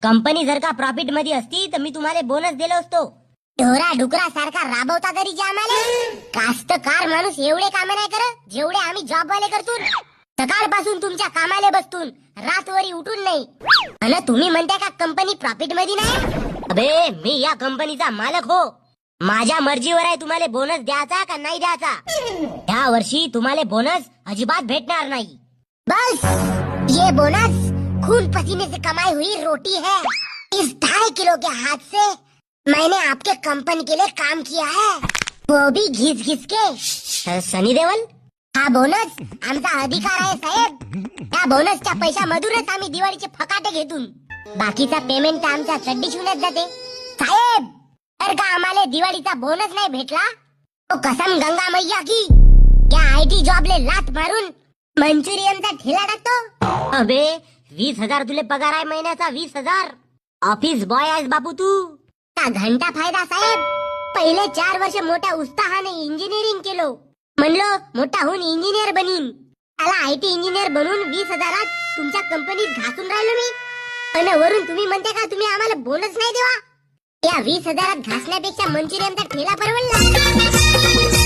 Company जर का profit मध्ये असती तर मी तुम्हाला बोनस दिलो असतो. ढोरा डुकरा सारखा राबवता तरी जे आम्हाला. कास्तकार माणूस एवढे कामे नाही करत जेवढे आम्ही जॉब वाले करतो. सकाळपासून तुमच्या कामाला बसतून रातवरी उठून नाही. आणि तुम्ही म्हणताय का कंपनी प्रॉफिट मध्ये नाही. अबे मी या कंपनीचा मालक हो. माझ्या मर्जीवर आहे तुम्हाला बोनस द्यायचा का नाही द्यायचा. या वर्षी तुम्हाला बोनस अजिबात भेटणार नाही. बस ये बोनस खून पसीने से कमाई हुई रोटी है. इस 2.5 किलो के हाथ से मैंने आपके कंपनी के लिए काम किया है, वो भी घिस घिस के. सनी देओल, हा बोनस आमचा अधिकार आहे साहेब. त्या बोनसच्या पैशामधूनच आम्ही दिवाळीचे फकाटे घेतून. बाकीचा पेमेंट तर आमच्या चड्डी शिवण्यात जाते. साहेब तर का आम्हाला दिवाळीचा बोनस नाही भेटला तो कसम गंगा मैया की या IT जॉबले लात मारून मंचुरियनचा ठेला टाकतो. अबे 20,000 तुले पगार आहे महिन्याचा. 20,000. ऑफिस बॉय आहेस बापू तू. का घंटा फायदा साहेब. पहिले 4 वर्ष मोठ्या उत्साहाने इंजिनिअरिंग केलो. म्हणलो मोठा होऊन इंजिनियर बनीन. त्याला IT इंजिनियर बनून 20,000 तुमच्या कंपनीत घासून राहिलो मी. आणि वरून तुम्ही म्हणते का तुम्ही आम्हाला बोनस नाही देवा. या 20,000 घासण्यापेक्षा मंचुरियनचा ठेला परवडला.